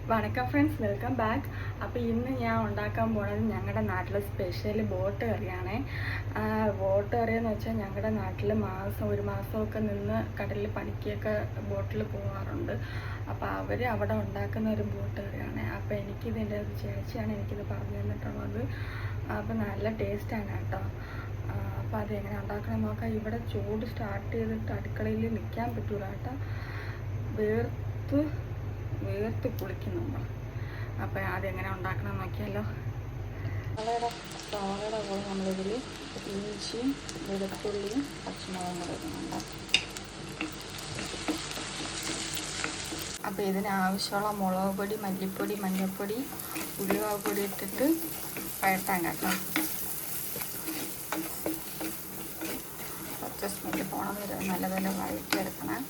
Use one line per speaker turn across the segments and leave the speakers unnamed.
വണക്കം friends, welcome back. അപ്പോൾ ഇന്ന് ഞാൻ ഉണ്ടാക്കാൻ പോകുന്നത് ഞങ്ങളുടെ നാട്ടിലെ സ്പെഷ്യൽ ബോട്ട് കറിയാണ്. ബോട്ട് കറിയെന്ന് വെച്ചാൽ ഞങ്ങളുടെ നാട്ടിൽ ഒരു മാസമൊക്കെ നിന്ന് കടലിൽ പണിക്കൊക്കെ ബോട്ടിൽ പോകാറുണ്ട്. അപ്പോൾ അവർ അവിടെ ഉണ്ടാക്കുന്ന ഒരു ബോട്ട് കറിയാണ്. അപ്പോൾ എനിക്കിതിൻ്റെ ഒരു ചേച്ചിയാണ് എനിക്കിത് പറഞ്ഞു തന്നിട്ടുള്ളത്. അപ്പോൾ നല്ല ടേസ്റ്റാണ് കേട്ടോ. അപ്പോൾ അതെങ്ങനെ ഉണ്ടാക്കണം നോക്കാം. ഇവിടെ ചൂട് സ്റ്റാർട്ട് ചെയ്തിട്ട് അടുക്കളയിൽ നിൽക്കാൻ പറ്റൂല കേട്ടോ. വേർത്ത് കുളിക്കും നമ്മൾ. അപ്പോൾ അതെങ്ങനെ ഉണ്ടാക്കണം നോക്കിയാലോ. സവാളയുടെ കൂടെ നമ്മളിതിൽ ഇഞ്ചിയും വെളുത്തുള്ളിയും പച്ചമുളകും കൂടെ ഇടുന്നുണ്ട്. അപ്പോൾ ഇതിനാവശ്യമുള്ള മുളക് പൊടി, മല്ലിപ്പൊടി, മഞ്ഞൾപ്പൊടി, ഉലുവാ പൊടി ഇട്ടിട്ട് വഴട്ടാൻ കേട്ടോ. കുറച്ച് സ്മെല്ല് പോകണം വരെ നല്ലപോലെ വഴറ്റിയെടുക്കണം.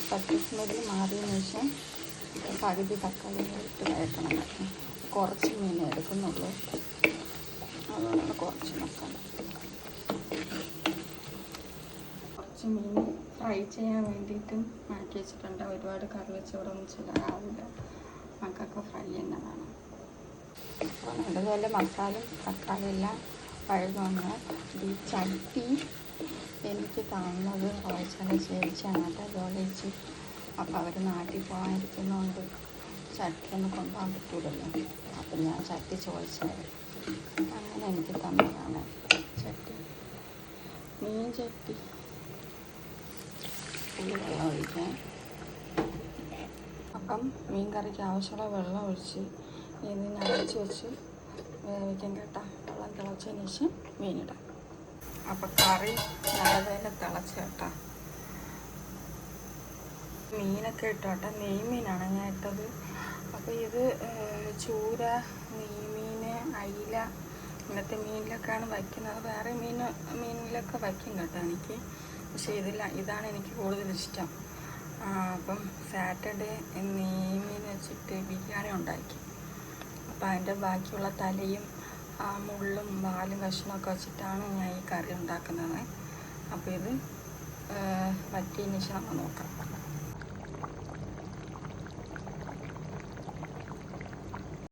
പച്ച സ്മെല്ല് മാറിയതിന് ശേഷം പകുതി തക്കാളി ഇട്ട് വഴറ്റണം കേട്ടോ. കുറച്ച് മീൻ എടുക്കുന്നുള്ളൂ, അതുകൊണ്ടാണ് കുറച്ച് മസാല. കുറച്ച് മീൻ ഫ്രൈ ചെയ്യാൻ വേണ്ടിയിട്ട് മാറ്റി വെച്ചിട്ടുണ്ട്. ഒരുപാട് കറി വെച്ചോടൊന്നും ചിലരാവില്ല, മക്കൾക്ക് ഫ്രൈ തന്നെ വേണം. അപ്പോൾ അതുപോലെ മസാല തക്കാളി എല്ലാം വഴന്നു വന്നാൽ ഈ ചട്ടി എനിക്ക് തന്നത് റോയ്ച്ചൻ്റെ ചേച്ചിയാണ് കേട്ടോ, ജോലിച്ച്. അപ്പോൾ അവർ നാട്ടിൽ പോകാനിരിക്കുന്നതുകൊണ്ട് ചട്ടിയൊന്നും കൊണ്ടുപോകാൻ പറ്റൂലല്ലോ. അപ്പം ഞാൻ ചട്ടി ചോദിച്ചത്, അങ്ങനെ എനിക്ക് തന്നതാണ് ചട്ടി. മീൻ ചട്ടി വെള്ളം ഒഴിക്കാൻ. അപ്പം മീൻ കറിക്ക് ആവശ്യമുള്ള വെള്ളം ഒഴിച്ച് ഇതിന് അടച്ച് വെച്ച് വേവിക്കാൻ കേട്ടോ. വെള്ളം തിളച്ചതിന് ശേഷം മീനിടാം. അപ്പോൾ കറി നല്ലതേലെ തിളച്ച് കേട്ടോ. മീനൊക്കെ ഇട്ടോട്ടെ. നെയ്മീനാണ് ഞാൻ ഇട്ടത്. അപ്പോൾ ഇത് ചൂര, നെയ്മീൻ, അയില ഇങ്ങനത്തെ മീനിലൊക്കെയാണ് വയ്ക്കുന്നത്. വേറെ മീനിലൊക്കെ വയ്ക്കും കേട്ടോ എനിക്ക്, പക്ഷേ ഇതാണ് എനിക്ക് കൂടുതലിഷ്ടം. അപ്പം സാറ്റർഡേ നെയ്മീൻ വെച്ചിട്ട് ബിരിയാണി ഉണ്ടാക്കി. അപ്പോൾ അതിൻ്റെ ബാക്കിയുള്ള തലയും മുള്ളും വാലും കഷ്ണമൊക്കെ വെച്ചിട്ടാണ് ഞാൻ ഈ കറി ഉണ്ടാക്കുന്നത്. അപ്പോൾ ഇത് വറ്റിയതിന് ശേഷം നമ്മൾ നോക്കാം.